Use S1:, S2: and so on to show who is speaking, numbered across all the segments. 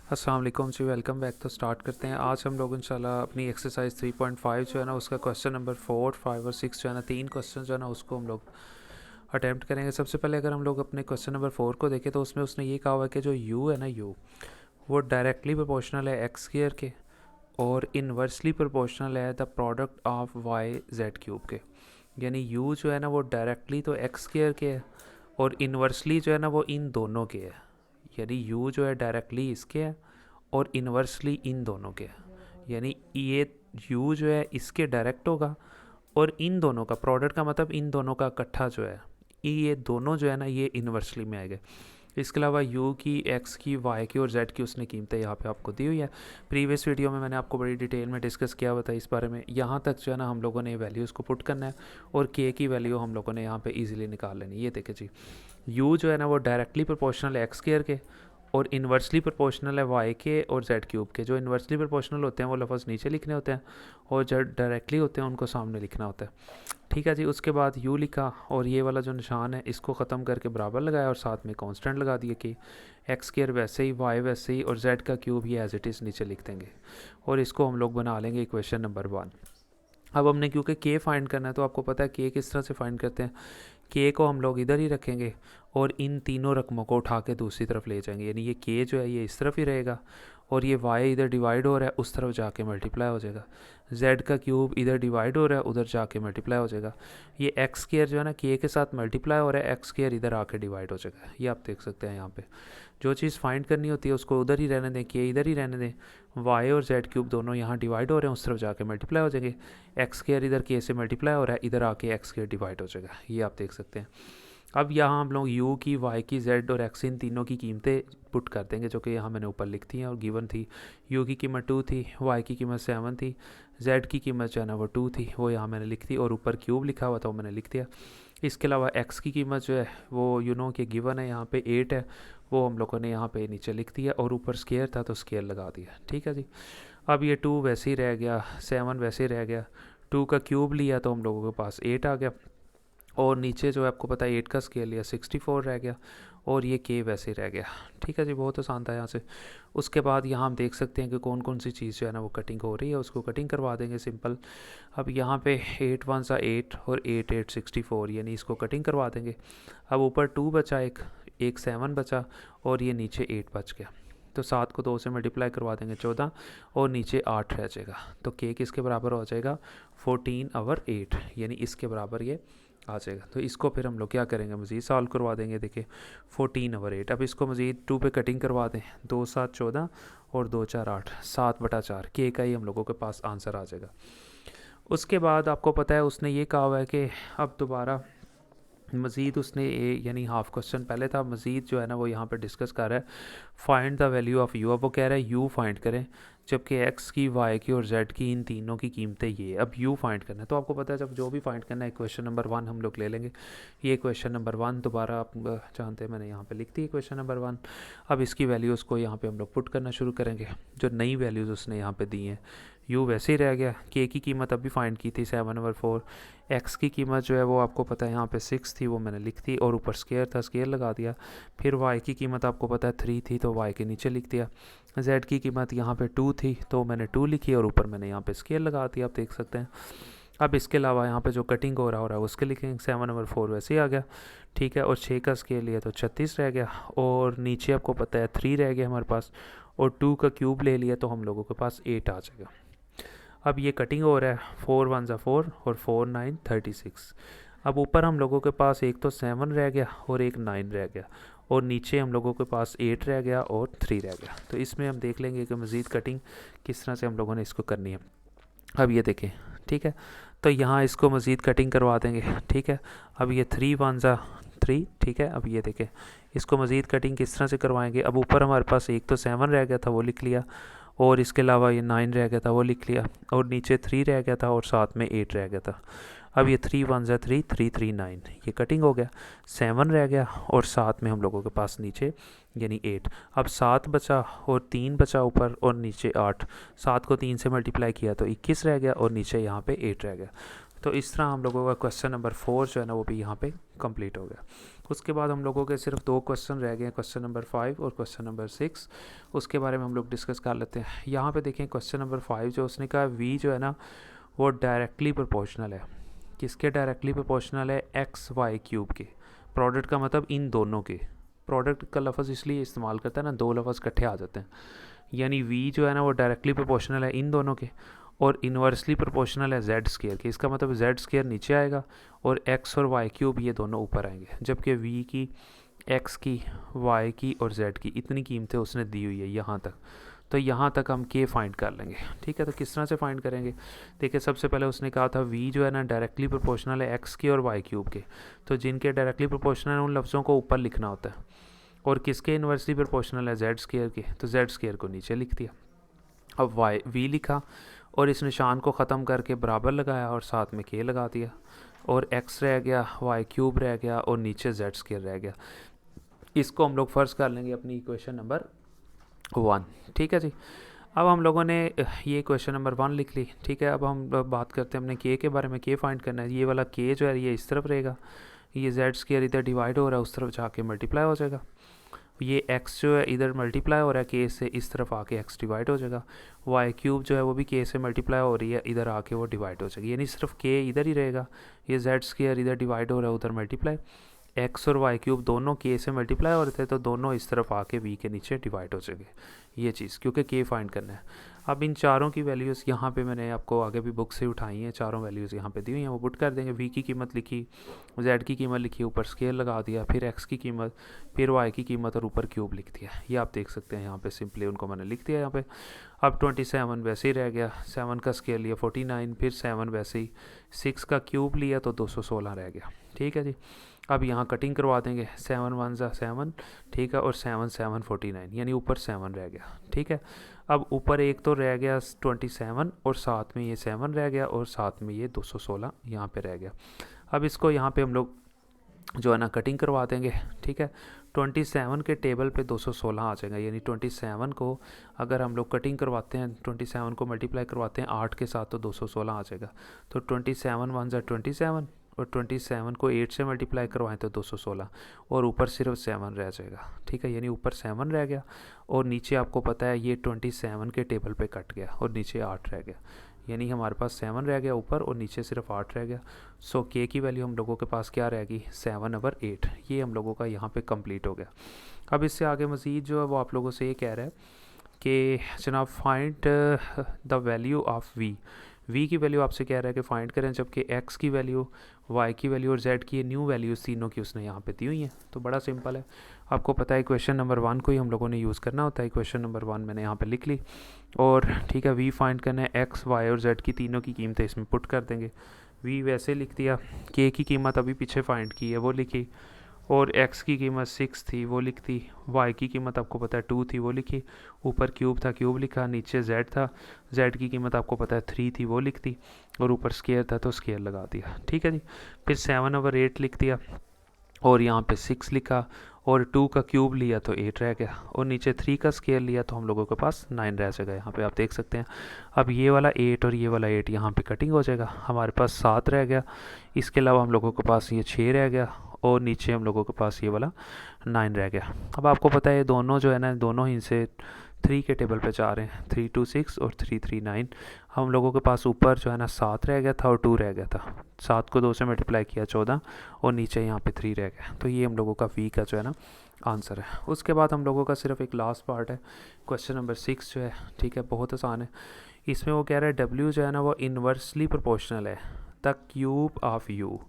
S1: अस्सलाम वालेकुम जी, welcome back. तो स्टार्ट करते हैं। आज हम लोग इंशाल्लाह अपनी एक्सरसाइज 3.5 जो है ना उसका क्वेश्चन नंबर 4, 5 और 6 जो है ना 3 क्वेश्चन जो है ना उसको हम लोग अटैम्प्ट करेंगे। सबसे पहले अगर हम लोग अपने क्वेश्चन नंबर 4 को देखें तो उसमें उसने ये कहा हुआ है कि जो u है ना u वो डायरेक्टली प्रोपोर्शनल है एक्स स्क्वायर के और इन्वर्सली प्रोपोर्शनल है the product of Y Z cube के। यानी u जो है ना वो डायरेक्टली तो एक्स स्क्वायर के है और इन्वर्सली जो है ना वो इन दोनों के है। यानी u जो है डायरेक्टली इसके है और इन्वर्सली इन दोनों के। यानी ये u जो है इसके डायरेक्ट होगा और इन दोनों का प्रोडक्ट का मतलब इन दोनों का इकट्ठा जो है ये दोनों जो है ना ये इन्वर्सली में आएंगे। इसके अलावा u की, x की, y की और z की उसने कीमतें यहाँ पे आपको दी हुई है। प्रीवियस वीडियो में मैंने आपको बड़ी डिटेल में डिस्कस किया हुआ था इस बारे में। यहाँ तक जो है ना हम लोगों ने वैल्यूज़ को पुट करना है और k की वैल्यू हम लोगों ने यहाँ पे इजीली निकाल लेनी है। ये देखे जी, u जो है ना वो डायरेक्टली प्रोपोर्शनल है एक्स स्क्वायर के और इन्वर्सली प्रोपोर्शनल है वाई के और जेड क्यूब के। जो इन्वर्सली प्रोपोर्शनल होते हैं वो लफ्ज़ नीचे लिखने होते हैं और जो डायरेक्टली होते हैं उनको सामने लिखना होता है। ठीक है जी। उसके बाद u लिखा और ये वाला जो निशान है इसको ख़त्म करके बराबर लगाया और साथ में कांस्टेंट लगा दिए कि एक्स स्क्वायर वैसे ही, वाई वैसे ही और जेड का क्यूब ये एज इट इज़ नीचे लिख देंगे और इसको हम लोग बना लेंगे इक्वेशन नंबर 1। अब हमने क्योंकि के फाइंड करना है तो आपको पता है के किस तरह से फाइंड करते हैं। के को हम लोग इधर ही रखेंगे और इन तीनों रकमों को उठा के दूसरी तरफ ले जाएंगे। यानी ये के जो है ये इस तरफ ही रहेगा और ये वाई इधर डिवाइड हो रहा है उस तरफ जाके मल्टीप्लाई हो जाएगा। जेड का क्यूब इधर डिवाइड हो रहा है उधर जाके मल्टीप्लाई हो जाएगा। ये एक्स स्क्वायर जो है ना के साथ मल्टीप्लाई हो रहा है, एक्स स्क्वायर इधर आके डिवाइड हो जाएगा। ये आप देख सकते हैं यहाँ पे जो चीज़ फाइंड करनी होती है उसको उधर ही रहने दें, के इधर ही रहने दें। वाई और जेड क्यूब दोनों यहाँ डिवाइड हो रहे हैं उस तरफ जाके मल्टीप्लाई हो जाएंगे। एक्स स्क्वायर इधर के से मल्टीप्लाई हो रहा है, इधर आके एक्स स्क्वायर डिवाइड हो जाएगा। ये आप देख सकते हैं। अब यहाँ हम लोग u की, y की, z और x इन तीनों की कीमतें पुट कर देंगे जो कि यहाँ मैंने ऊपर लिख दी हैं और गिवन थी। u की कीमत 2 थी, y की कीमत 7 थी, z की कीमत जो है ना वो 2 थी, वो यहाँ मैंने लिख दी और ऊपर क्यूब लिखा हुआ था वो मैंने लिख दिया। इसके अलावा x की कीमत जो है वो के गिवन है, यहाँ पे 8 है, वो हम लोगों ने यहाँ पे नीचे लिख दिया और ऊपर स्केयर था तो स्केयर लगा दिया। ठीक है जी। अब ये 2 वैसे ही रह गया, 7 वैसे ही रह गया, 2 का क्यूब लिया तो हम लोगों के पास 8 आ गया और नीचे जो है आपको पता है 8 का स्केल लिया 64 रह गया और ये के वैसे रह गया। ठीक है जी, बहुत आसान था यहाँ से। उसके बाद यहाँ हम देख सकते हैं कि कौन कौन सी चीज़ जो है ना वो कटिंग हो रही है, उसको कटिंग करवा देंगे सिंपल। अब यहाँ पे 8 1 सा 8 और 8 8 64, यानी इसको कटिंग करवा देंगे। अब ऊपर 2 बचा, एक 7 बचा और ये नीचे 8 बच गया। तो 7 को 2 से मल्टीप्लाई करवा देंगे 14 और नीचे 8 रह जाएगा। तो के किसके बराबर हो जाएगा 14/8, यानी इसके बराबर ये आ जाएगा। तो इसको फिर हम लोग क्या करेंगे, मज़ीद सॉल्व करवा देंगे। देखिए 14/8। अब इसको मज़ीद 2 पे कटिंग करवा दें, 2 7 14 और 2 4 8, 7/4 के का ही हम लोगों के पास आंसर आ जाएगा। उसके बाद आपको पता है उसने ये कहा हुआ है कि अब दोबारा मज़ीद उसने यानी हाफ क्वेश्चन पहले था, मज़ीद जो है ना वो यहाँ पे डिस्कस कर रहा है find the value of you. अब वो कह रहा है यू फाइंड करें, जबकि एक्स की, वाई की और जेड की इन तीनों की कीमतें ये। अब यू फाइंड करना है तो आपको पता है जब जो भी फाइंड करना है क्वेश्चन नंबर 1 हम लोग ले लेंगे। ये क्वेश्चन नंबर 1 दोबारा आप जानते हैं मैंने यहाँ पे लिख दी क्वेश्चन नंबर 1। अब इसकी वैल्यूज़ को यहाँ पे हम लोग पुट करना शुरू करेंगे। जो नई वैल्यूज़ उसने यहाँ पे दी हैं, यू वैसे ही रह गया। के की कीमत अभी फाइंड की थी 7/4। एक्स की कीमत जो है वो आपको पता है यहाँ पे 6 थी, वो मैंने लिख दी और ऊपर स्केयर था, स्केयर लगा दिया। फिर वाई की कीमत आपको पता है 3 थी तो वाई के नीचे लिख दिया। जेड की कीमत यहाँ पे 2 थी तो मैंने 2 लिखी और ऊपर मैंने यहाँ पे स्केयर लगा दिया, आप देख सकते हैं। अब इसके अलावा यहाँ पे जो कटिंग हो रहा है उसके लिखेंगे 7/4 वैसे ही आ गया। ठीक है, और 6 का स्केल लिया तो 36 रह गया और नीचे आपको पता है 3 रह गया हमारे पास और 2 का क्यूब ले लिया तो हम लोगों के पास 8 आ जाएगा। अब ये कटिंग हो रहा है 4 1 4 और 4 9 36। अब ऊपर हम लोगों के पास एक तो 7 रह गया और एक 9 रह गया और नीचे हम लोगों के पास 8 रह गया और 3 रह गया। तो इसमें हम देख लेंगे कि मज़ीद कटिंग किस तरह से हम लोगों ने इसको करनी है। अब ये देखें, ठीक है, तो यहाँ इसको मज़ीद कटिंग करवा देंगे। ठीक है, अब ये 3 1 3, ठीक है। अब ये देखें इसको मज़ीद कटिंग किस तरह से करवाएंगे। अब ऊपर हमारे पास एक तो 7 रह गया था वो लिख लिया और इसके अलावा ये 9 रह गया था वो लिख लिया और नीचे 3 रह गया था और साथ में 8 रह गया था। अब ये 3 1 3 3 3 9, ये कटिंग हो गया। 7 रह गया और साथ में हम लोगों के पास नीचे यानी 8। अब 7 बचा और 3 बचा ऊपर और नीचे 8। 7 को 3 से मल्टीप्लाई किया तो 21 रह गया और नीचे यहाँ पे 8 रह गया। तो इस तरह हम लोगों का क्वेश्चन नंबर 4 जो है ना वो भी यहाँ पे कंप्लीट हो गया। उसके बाद हम लोगों के सिर्फ 2 क्वेश्चन रह गए हैं, क्वेश्चन नंबर 5 और क्वेश्चन नंबर 6। उसके बारे में हम लोग डिस्कस कर लेते हैं। यहाँ पे देखें क्वेश्चन नंबर 5 जो उसने कहा वी जो है ना वो डायरेक्टली प्रोपोर्शनल है। किसके डायरेक्टली प्रोपोर्शनल है? एक्स वाई क्यूब के। प्रोडक्ट का मतलब इन दोनों के। प्रोडक्ट का लफ्ज़ इसलिए इस्तेमाल करता है ना, दो लफ्ज़ इकट्ठे आ जाते हैं। यानी वी जो है ना वो डायरेक्टली प्रोपोर्शनल है इन दोनों के और इन्वर्सली प्रोपोर्शनल है जेड स्केयर के। इसका मतलब जेड स्केयर नीचे आएगा और एक्स और वाई क्यूब ये दोनों ऊपर आएंगे, जबकि वी की, एक्स की, वाई की और जेड की इतनी कीमतें उसने दी हुई है यहाँ तक। तो यहाँ तक हम के फाइंड कर लेंगे। ठीक है, तो किस तरह से फाइंड करेंगे? देखिए सबसे पहले उसने कहा था वी जो है ना डायरेक्टली प्रोपोर्शनल है एक्स की और वाई क्यूब के। तो जिनके डायरेक्टली प्रोपोर्शनल है उन लफ्ज़ों को ऊपर लिखना होता है। और किसके इन्वर्सली प्रोपोर्शनल है? जेड स्केयर के, तो जेड स्केयर को नीचे लिख दिया। अब वाई वी लिखा और इस निशान को ख़त्म करके बराबर लगाया और साथ में के लगा दिया और एक्स रह गया, वाई क्यूब रह गया और नीचे जेड स्केयर रह गया। इसको हम लोग फ़र्ज कर लेंगे अपनी इक्वेशन नंबर 1। ठीक है जी। अब हम लोगों ने ये क्वेश्चन नंबर 1 लिख ली। ठीक है, अब हम बात करते हैं हमने के बारे में। के फाइंड करना है। ये वाला के जो है ये इस तरफ रहेगा, ये जेड स्केयर इधर डिवाइड हो रहा है उस तरफ जाके मल्टीप्लाई हो जाएगा। ये x जो है इधर मल्टीप्लाई हो रहा है के से, इस तरफ आके x डिवाइड हो जाएगा। वाई क्यूब जो है वो भी के से मल्टीप्लाई हो रही है, इधर आके वो डिवाइड हो जाएगी। यानी सिर्फ के इधर ही रहेगा, ये जेड स्केयर इधर डिवाइड हो रहा है उधर मल्टीप्लाई। एक्स और वाई क्यूब दोनों के से मल्टीप्लाई हो रहे थे तो दोनों इस तरफ आके वी के नीचे डिवाइड हो जाएंगे। ये चीज़ क्योंकि के फाइंड करना है। अब इन चारों की वैल्यूज़ यहाँ पे मैंने आपको आगे भी बुक से उठाई हैं, चारों वैल्यूज़ यहाँ पे दी हुई हैं, वो पुट कर देंगे। वी की कीमत लिखी, जेड की कीमत लिखी, ऊपर स्केल लगा दिया, फिर एक्स की कीमत, फिर वाई की कीमत और ऊपर क्यूब लिख दिया। ये आप देख सकते हैं यहाँ पे सिंपली उनको मैंने लिख दिया यहाँ पे। अब 27 वैसे ही रह गया, 7 का स्केल लिया 49, फिर 7 वैसे ही, 6 का क्यूब लिया तो 216 रह गया। ठीक है जी। अब यहाँ कटिंग करवा देंगे, 7 1 ज़ा 7, ठीक है, और 7 7 49, यानी ऊपर 7 रह गया। ठीक है, अब ऊपर एक तो रह गया 27 और साथ में ये 7 रह गया और साथ में ये 216 यहाँ पे रह गया। अब इसको यहाँ पे हम लोग जो है ना कटिंग करवा देंगे। ठीक है, 27 के टेबल पे 216 आ जाएगा, यानी 27 को अगर हम लोग कटिंग करवाते हैं, 27 को मल्टीप्लाई करवाते हैं 8 के साथ तो 216 आ जाएगा। तो 27 1 ज़ा 27 और 27 को 8 से मल्टीप्लाई करवाएं तो 216 और ऊपर सिर्फ 7 रह जाएगा। ठीक है, यानी ऊपर 7 रह गया और नीचे आपको पता है ये 27 के टेबल पे कट गया और नीचे 8 रह गया, यानी हमारे पास 7 रह गया ऊपर और नीचे सिर्फ 8 रह गया। सो के की वैल्यू हम लोगों के पास क्या रहेगी? 7/8। ये हम लोगों का यहाँ पे कंप्लीट हो गया। अब इससे आगे मज़ीद जो है वो आप लोगों से ये कह रहा है कि जनाब find the value of V की वैल्यू आपसे कह रहा है कि फाइंड करें, जबकि एक्स की वैल्यू, वाई की वैल्यू और जेड की न्यू वैल्यूज़ तीनों की उसने यहाँ पे दी हुई हैं। तो बड़ा सिंपल है, आपको पता है क्वेश्चन नंबर 1 को ही हम लोगों ने यूज़ करना होता है। क्वेश्चन नंबर 1 मैंने यहाँ पे लिख ली और ठीक है, वी फाइंड करना है, एक्स वाई और जेड की तीनों की कीमतें इसमें पुट कर देंगे। वी वैसे लिख दिया, के की कीमत अभी पीछे फाइंड की है वो लिखी और एक्स की कीमत 6 थी वो लिख दी, वाई की कीमत आपको पता है 2 थी वो लिखी, ऊपर क्यूब था क्यूब लिखा, नीचे जेड था, जेड की कीमत आपको पता है 3 थी वो लिख दी और ऊपर स्केयर था तो स्केयर लगा दिया। ठीक है जी, फिर 7/8 लिख दिया और यहाँ पे 6 लिखा और 2 का क्यूब लिया तो 8 रह गया और नीचे 3 का स्केयर लिया तो हम लोगों के पास 9 रह जाएगा। यहाँ पे आप देख सकते हैं। अब ये वाला 8 और ये वाला 8 यहाँ पे कटिंग हो जाएगा, हमारे पास 7 रह गया। इसके अलावा हम लोगों के पास ये 6 रह गया और नीचे हम लोगों के पास ये वाला 9 रह गया। अब आपको पता है ये दोनों जो है ना, दोनों ही से 3 के टेबल पे जा रहे हैं, 3 2 6 और 3 3 9। हम लोगों के पास ऊपर जो है ना 7 रह गया था और 2 रह गया था, 7 को 2 से मल्टीप्लाई किया 14 और नीचे यहाँ पे 3 रह गया। तो ये हम लोगों का वी का जो है ना आंसर है। उसके बाद हम लोगों का सिर्फ एक लास्ट पार्ट है, क्वेश्चन नंबर 6 जो है। ठीक है, बहुत आसान है। इसमें वो कह रहा है डब्ल्यू जो है ना वो इन्वर्सली प्रोपोर्शनल है the cube of you.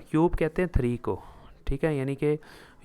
S1: Cube कहते हैं 3 को। ठीक है, यानी कि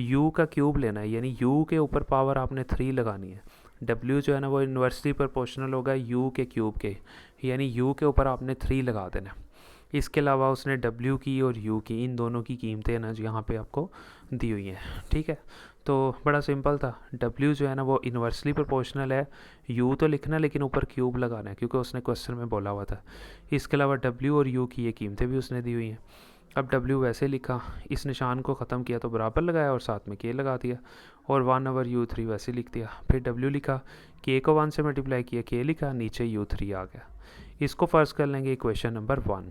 S1: u का क्यूब लेना है, यानी u के ऊपर पावर आपने 3 लगानी है। w जो है ना वो इन्वर्सली प्रोपोर्शनल होगा u के क्यूब के, यानी u के ऊपर आपने 3 लगा देना। इसके अलावा उसने w की और u की, इन दोनों की कीमतें ना यहाँ पे आपको दी हुई हैं। ठीक है, तो बड़ा सिंपल था। w जो है ना वो इन्वर्सली प्रोपोर्शनल है, u तो लिखना लेकिन ऊपर क्यूब लगाना है क्योंकि उसने क्वेश्चन में बोला हुआ था। इसके अलावा w और u की ये कीमतें भी उसने दी हुई हैं। अब w वैसे लिखा, इस निशान को ख़त्म किया तो बराबर लगाया और साथ में k लगा दिया और 1/u3 वैसे लिख दिया। फिर w लिखा, k को 1 से मल्टीप्लाई किया, k लिखा, नीचे u3 आ गया। इसको फ़र्ज़ कर लेंगे इक्वेशन नंबर 1।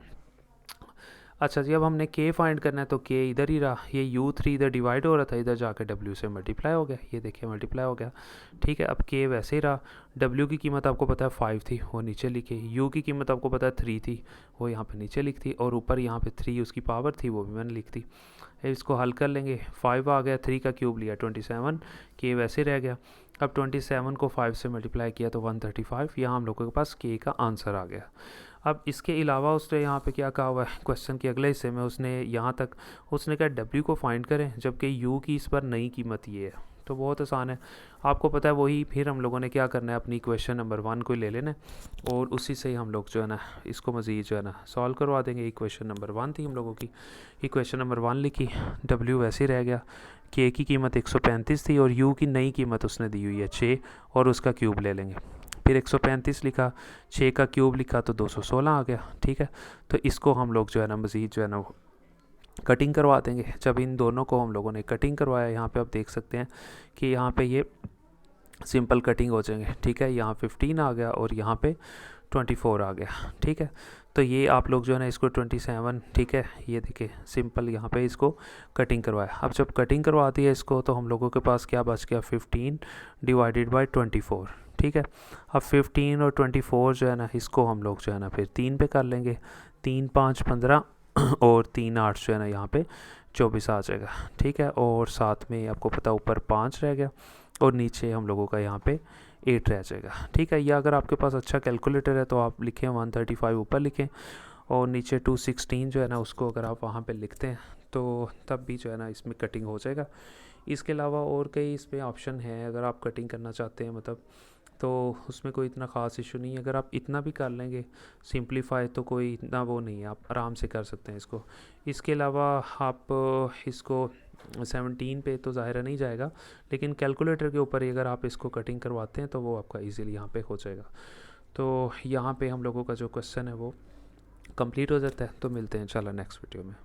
S1: अच्छा जी, अब हमने के फाइंड करना है, तो के इधर ही रहा, ये u3 इधर डिवाइड हो रहा था, इधर जाकर w से मल्टीप्लाई हो गया, ये देखिए मल्टीप्लाई हो गया। ठीक है, अब के वैसे ही रहा, w की कीमत आपको पता है 5 थी, वो नीचे लिखी, u की कीमत आपको पता है 3 थी, वो यहाँ पे नीचे लिखती, और ऊपर यहाँ पे 3 उसकी पावर थी, वो भी मैंने लिख दी। इसको हल कर लेंगे, 5 आ गया, 3 का क्यूब लिया 27, के वैसे रह गया। अब 27 को 5 से मल्टीप्लाई किया तो 135, यहाँ हम लोगों के पास के का आंसर आ गया। अब इसके अलावा उसने यहाँ पे क्या कहा हुआ है, क्वेश्चन के अगले हिस्से में उसने यहाँ तक उसने कहा w को फाइंड करें, जबकि u की इस पर नई कीमत ये है। तो बहुत आसान है, आपको पता है वही, फिर हम लोगों ने क्या करना है, अपनी इक्वेशन नंबर 1 को ले लेना है और उसी से ही हम लोग जो है ना इसको मज़ीद जो है ना सॉल्व करवा देंगे। इक्वेशन नंबर 1 थी हम लोगों की, इक्वेशन नंबर 1 लिखी, w वैसे ही रह गया, के की कीमत 135 थी और u की नई कीमत उसने दी हुई है 6, और उसका क्यूब ले लेंगे। फिर 135 लिखा, 6 का क्यूब लिखा तो 216 आ गया। ठीक है, तो इसको हम लोग जो है ना मज़ीद जो है ना कटिंग करवा देंगे। जब इन दोनों को हम लोगों ने कटिंग करवाया, यहाँ पे आप देख सकते हैं कि यहाँ पे ये सिंपल कटिंग हो जाएंगे। ठीक है, यहाँ 15 आ गया और यहाँ पे 24 आ गया। ठीक है, तो ये आप लोग जो है ना इसको 27, ठीक है, ये देखिए सिंपल यहाँ पे इसको कटिंग करवाया। अब जब कटिंग करवा दी है इसको, तो हम लोगों के पास क्या बच गया, 15 डिवाइडेड बाई 24। ठीक है, अब 15 और 24 जो है ना इसको हम लोग जो है ना फिर 3 पे कर लेंगे, 3 5 15 और 3 8 जो है ना यहाँ पे 24 आ जाएगा। ठीक है, और साथ में आपको पता ऊपर 5 रह गया और नीचे हम लोगों का यहाँ पे 8 रह जाएगा। ठीक है, या अगर आपके पास अच्छा कैलकुलेटर है तो आप लिखें 135 ऊपर लिखें और नीचे 216 जो है ना उसको अगर आप वहाँ पे लिखते हैं तो तब भी जो है ना इसमें कटिंग हो जाएगा। इसके अलावा और कई इसमें ऑप्शन हैं, अगर आप कटिंग करना चाहते हैं मतलब, तो उसमें कोई इतना ख़ास इशू नहीं है। अगर आप इतना भी कर लेंगे सिंप्लीफाई तो कोई इतना वो नहीं है, आप आराम से कर सकते हैं इसको। इसके अलावा आप इसको 17 पे तो ज़ाहिर नहीं जाएगा, लेकिन कैलकुलेटर के ऊपर ही अगर आप इसको कटिंग करवाते हैं तो वो आपका इजीली यहाँ पे हो जाएगा। तो यहाँ पे हम लोगों का जो क्वेश्चन है वो कंप्लीट हो जाता है। तो मिलते हैं इंशाल्लाह नेक्स्ट वीडियो में।